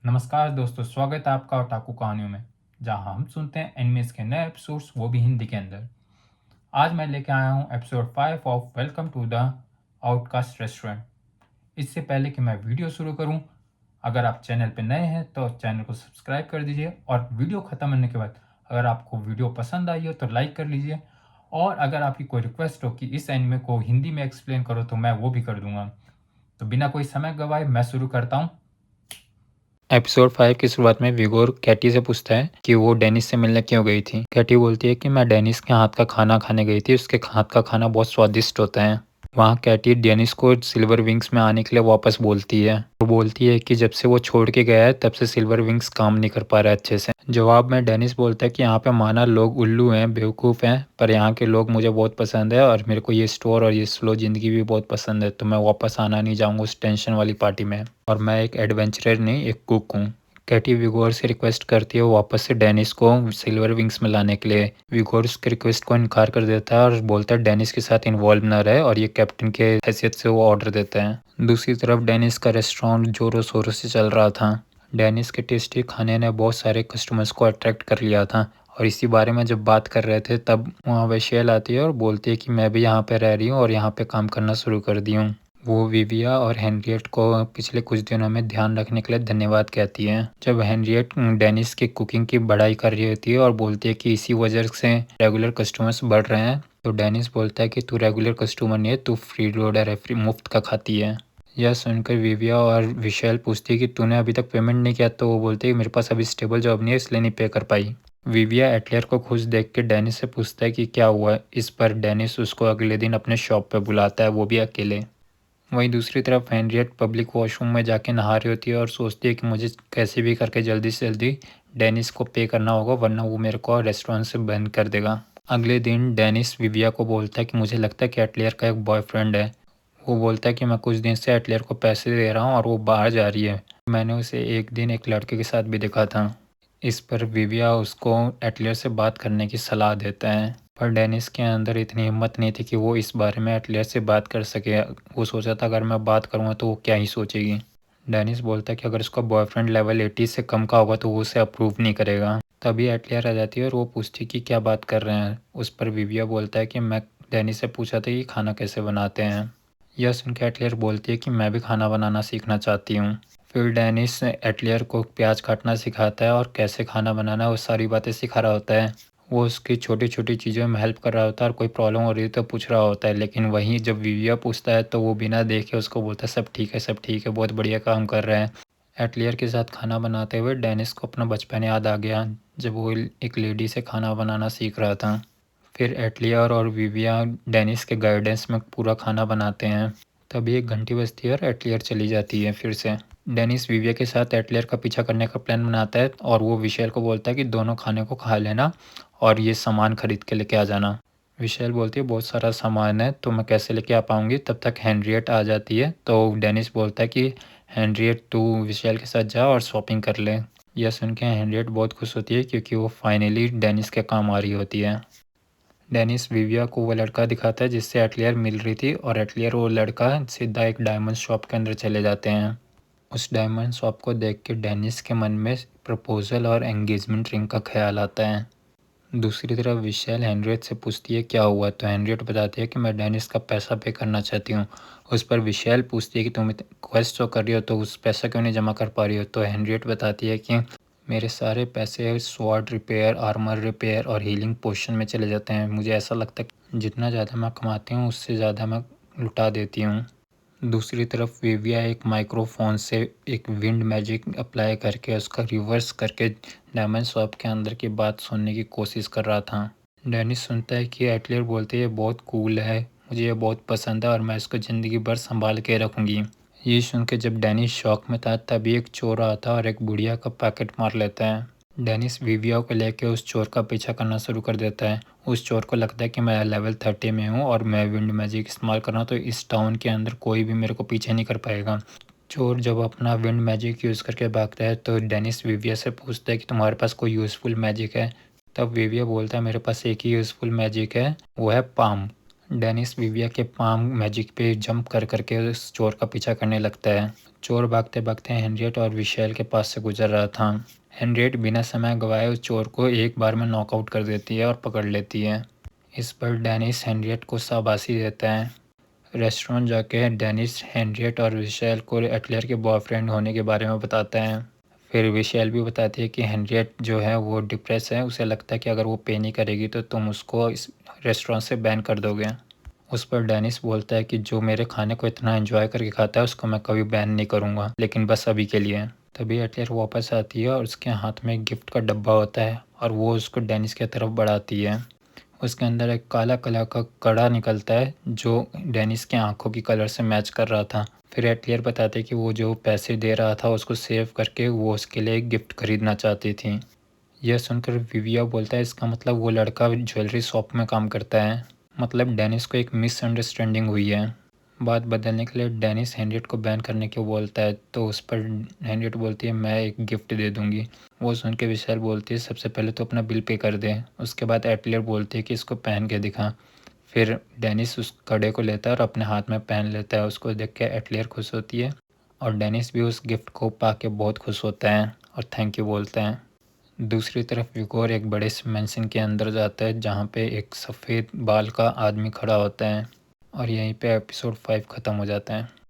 नमस्कार दोस्तों, स्वागत है आपका ओटाकू कहानियों में, जहां हम सुनते हैं एनिमेस के नए एपिसोड्स, वो भी हिंदी के अंदर। आज मैं लेके आया हूं episode 5 of welcome to the outcast restaurant. इससे पहले कि मैं वीडियो शुरू करूं, अगर आप चैनल पर नए हैं तो चैनल को सब्सक्राइब कर दीजिए, और वीडियो ख़त्म होने के बाद अगर आपको वीडियो पसंद आई हो तो लाइक कर लीजिए। और अगर आपकी कोई रिक्वेस्ट हो कि इस एनिमे को हिंदी में एक्सप्लेन करो तो मैं वो भी कर दूंगा। तो बिना कोई समय गवाए मैं शुरू करता हूँ। एपिसोड 5 की शुरुआत में विगोर कैटी से पूछता है कि वो डेनिस से मिलने क्यों गई थी। कैटी बोलती है कि मैं डेनिस के हाथ का खाना खाने गई थी, उसके हाथ का खाना बहुत स्वादिष्ट होता है। वहाँ कैटी डेनिस को सिल्वर विंग्स में आने के लिए वापस बोलती है। वो बोलती है कि जब से वो छोड़ के गया है तब से सिल्वर विंग्स काम नहीं कर पा रहा है अच्छे से। जवाब में डेनिस बोलता है कि यहाँ पे माना लोग उल्लू हैं, बेवकूफ़ हैं, पर यहाँ के लोग मुझे बहुत पसंद है और मेरे को ये स्टोर और ये स्लो ज़िंदगी भी बहुत पसंद है, तो मैं वापस आना नहीं चाहूँगा उस टेंशन वाली पार्टी में, और मैं एक एडवेंचरर नहीं, एक कुक हूँ। कैटी विगोर से रिक्वेस्ट करती है वो वापस से डेनिस को सिल्वर विंग्स में लाने के लिए। विगोर उसके रिक्वेस्ट को इनकार कर देता है और बोलता है डेनिस के साथ इन्वॉल्व न रहे, और ये कैप्टन के हैसियत से वो ऑर्डर देता है। दूसरी तरफ डेनिस का रेस्टोरेंट जोरों शोरों से चल रहा था। डेनिस के टेस्टी खाने ने बहुत सारे कस्टमर्स को अट्रैक्ट कर लिया था, और इसी बारे में जब बात कर रहे थे तब वहाँ वैशेल आती है और बोलती है कि मैं भी यहाँ पे रह रही हूँ और यहाँ पे काम करना शुरू कर दी हूँ। वो विविया और हेनरियट को पिछले कुछ दिनों में ध्यान रखने के लिए धन्यवाद कहती है। जब हेनरियट डेनिस की कुकिंग की बड़ाई कर रही होती है और बोलती है कि इसी वजह से रेगुलर कस्टमर्स बढ़ रहे हैं, तो डेनिस बोलता है कि तू रेगुलर कस्टमर नहीं है, तू फ्री लोडर है, फ्री मुफ्त का खाती है। यह सुनकर विविया और विशेल पूछती है कि तूने अभी तक पेमेंट नहीं किया, तो वो बोलती है कि मेरे पास अभी स्टेबल जॉब नहीं है इसलिए नहीं पे कर पाई। विविया एटलियर को खुश देख के डेनिस से पूछता है कि क्या हुआ। इस पर डेनिस उसको अगले दिन अपने शॉप पे बुलाता है, वो भी अकेले। वहीं दूसरी तरफ हेनरियट पब्लिक वॉशरूम में जाके नहा रही होती है और सोचती है कि मुझे कैसे भी करके जल्दी से जल्दी डेनिस को पे करना होगा, वरना वो मेरे को रेस्टोरेंट से बंद कर देगा। अगले दिन डेनिस विविया को बोलता है कि मुझे लगता है कि एटलियर का एक बॉयफ्रेंड है। वो बोलता है कि मैं कुछ दिन से एटलियर को पैसे दे रहा हूँ और वो बाहर जा रही है, मैंने उसे एक दिन एक लड़के के साथ भी देखा था। इस पर विविया उसको एटलियर से बात करने की सलाह देता है, पर डेनिस के अंदर इतनी हिम्मत नहीं थी कि वो इस बारे में एटलियर से बात कर सके। वो सोचा था अगर मैं बात करूँगा तो वो क्या ही सोचेगी। डेनिस बोलता है कि अगर उसका बॉयफ्रेंड लेवल 80 से कम का होगा तो वो उसे अप्रूव नहीं करेगा। तभी एटलियर आ जाती है और वो पूछती है कि क्या बात कर रहे हैं। उस पर विविया बोलता है कि मैं डेनिस से पूछा था कि खाना कैसे बनाते हैं। यह सुन के एटलियर बोलती है कि मैं भी खाना बनाना सीखना चाहती हूँ। फिर डेनिस एटलियर को प्याज काटना सिखाता है और कैसे खाना बनाना, वो सारी बातें सिखा रहा होता है। वो उसकी छोटी छोटी चीज़ों में हेल्प कर रहा होता है, और कोई प्रॉब्लम हो रही है तो पूछ रहा होता है। लेकिन वहीं जब विविया पूछता है तो वो बिना देखे उसको बोलता है सब ठीक है, सब ठीक है, बहुत बढ़िया काम कर रहे हैं। एटलियर के साथ खाना बनाते हुए डेनिस को अपना बचपन याद आ गया, जब वो एक लेडी से खाना बनाना सीख रहा था। फिर एटलियर और विविया डेनिस के गाइडेंस में पूरा खाना बनाते हैं। तभी एक घंटी बजती है और एटलियर चली जाती है फिर से। डेनिस विविया के साथ एटलियर का पीछा करने का प्लान बनाता है और वो विशेल को बोलता है कि दोनों खाने को खा लेना और ये सामान खरीद के लेके आ जाना। विशेल बोलती है बहुत सारा सामान है तो मैं कैसे लेके आ पाऊँगी। तब तक हेनरियट आ जाती है, तो डेनिस बोलता है कि हेनरियट तू विशेल के साथ जा और शॉपिंग कर ले। यह सुन के हेनरियट बहुत खुश होती है क्योंकि वो फाइनली डेनिस के काम आ रही होती है। डेनिस विविया को वो लड़का दिखाता है जिससे एटलियर मिल रही थी, और एटलियर वो लड़का सीधा एक डायमंड शॉप के अंदर चले जाते हैं। उस डायमंड शॉप को देख के डेनिस के मन में प्रपोजल और एंगेजमेंट रिंग का ख्याल आता है। दूसरी तरफ विशेल हेनरियट से पूछती है क्या हुआ, तो हेनरियट बताती है कि मैं डेनिस का पैसा पे करना चाहती हूँ। उस पर विशेल पूछती है कि तुम क्वेस्ट तो कर रही हो तो उस पैसा क्यों नहीं जमा कर पा रही हो, तो हेनरियट बताती है कि मेरे सारे पैसे स्वॉर्ड रिपेयर, आर्मर रिपेयर और हीलिंग पोशन में चले जाते हैं। मुझे ऐसा लगता है कि जितना ज़्यादा मैं कमाती हूँ उससे ज़्यादा मैं लुटा देती हूँ। दूसरी तरफ विविया एक माइक्रोफोन से एक विंड मैजिक अप्लाई करके उसका रिवर्स करके डायमंड शॉप के अंदर की बात सुनने की कोशिश कर रहा था। डेनिस सुनता है कि एटलियर बोलते ये बहुत कूल है, मुझे ये बहुत पसंद है और मैं इसको ज़िंदगी भर संभाल के रखूँगी। ये सुन के जब डेनिस शॉक में था तभी एक चोर आता और एक बुढ़िया का पैकेट मार लेता है। डेनिस विविया को लेकर उस चोर का पीछा करना शुरू कर देता है। उस चोर को लगता है कि मैं लेवल 30 में हूँ और मैं विंड मैजिक इस्तेमाल कर रहा हूँ, तो इस टाउन के अंदर कोई भी मेरे को पीछे नहीं कर पाएगा। चोर जब अपना विंड मैजिक यूज़ करके भागता है तो डेनिस विविया से पूछता है कि तुम्हारे पास कोई यूज़फुल मैजिक है। तब विविया बोलता है मेरे पास एक ही यूज़फुल मैजिक है, वो है पाम। डेनिस विविया के पाम मैजिक पे जंप कर करके उस चोर का पीछा करने लगता है। चोर भागते भागते हेनरियट और विशेल के पास से गुजर रहा था। हेनरियट बिना समय गंवाए उस चोर को एक बार में नॉकआउट कर देती है और पकड़ लेती है। इस पर डेनिस हेनरियट को शाबाशी देता है। रेस्टोरेंट जाके डेनिस हेनरियट और विशेल को एटलियर के बॉयफ्रेंड होने के बारे में बताता है। फिर विशेल भी बताती है कि हेनरियट जो है वो डिप्रेस है, उसे लगता है कि अगर वो पे नहीं करेगी तो तुम उसको इस रेस्टोरेंट से बैन कर दोगे। उस पर डेनिस बोलता है कि जो मेरे खाने को इतना एंजॉय करके खाता है उसको मैं कभी बैन नहीं करूँगा, लेकिन बस अभी के लिए। तभी एटलियर वापस आती है और उसके हाथ में एक गिफ्ट का डब्बा होता है और वो उसको डेनिस की तरफ बढ़ाती है। उसके अंदर एक काला कलर का कड़ा निकलता है जो डेनिस के आंखों की कलर से मैच कर रहा था। फिर एटलियर बताते कि वो जो पैसे दे रहा था उसको सेव करके वो उसके लिए एक गिफ्ट खरीदना चाहती थी। यह सुनकर विविया बोलता है इसका मतलब वो लड़का ज्वेलरी शॉप में काम करता है। मतलब डेनिस को एक मिसअंडरस्टैंडिंग हुई है। बात बदलने के लिए डेनिस हेनरियट को बैन करने को बोलता है तो उस पर हेनरियट बोलती है मैं एक गिफ्ट दे दूंगी। वो सुन के विशाल बोलती है सबसे पहले तो अपना बिल पे कर दे। उसके बाद एटलियर बोलती है कि इसको पहन के दिखा। फिर डेनिस उस कड़े को लेता है और अपने हाथ में पहन लेता है। उसको देख के एटलियर खुश होती है और डेनिस भी उस गिफ्ट को पा के बहुत खुश होता है और थैंक यू बोलता है। दूसरी तरफ विगोर एक बड़े से मेंशन के अंदर जाता है जहाँ पे एक सफ़ेद बाल का आदमी खड़ा होता है और यहीं पे एपिसोड 5 ख़त्म हो जाता है।